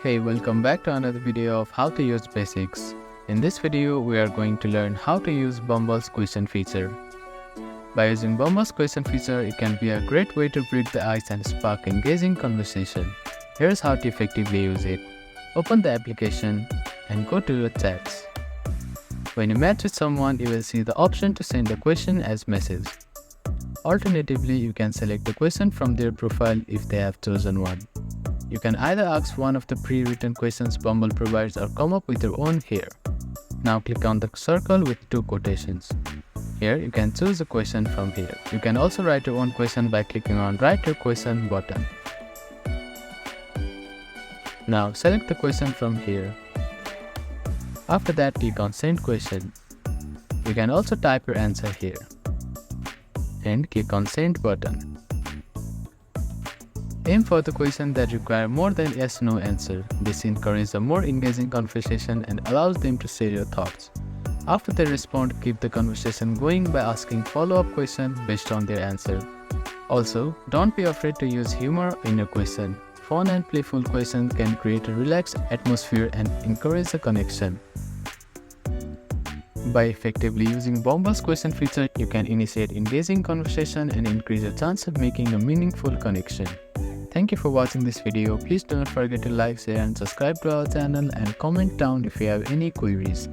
Hey, welcome back to another video of how to use basics. In this video, we are going to learn how to use Bumble's question feature. By using Bumble's question feature, it can be a great way to break the ice and spark engaging conversation. Here's how to effectively use it. Open the application and go to your chats. When you match with someone, you will see the option to send a question as message. Alternatively, you can select the question from their profile if they have chosen one. You can either ask one of the pre-written questions Bumble provides or come up with your own here. Now click on the circle with two quotations. Here you can choose a question from here. You can also write your own question by clicking on Write Your Question button. Now select the question from here. After that, click on Send Question. You can also type your answer here. And click on Send button. Aim for the questions that require more than yes/no answer. This encourages a more engaging conversation and allows them to share your thoughts. After they respond, keep the conversation going by asking follow-up questions based on their answer. Also, don't be afraid to use humor in your question. Fun and playful questions can create a relaxed atmosphere and encourage a connection. By effectively using Bumble's question feature, you can initiate engaging conversation and increase your chance of making a meaningful connection. Thank you for watching this video. Please do not forget to like, share and subscribe to our channel and comment down if you have any queries.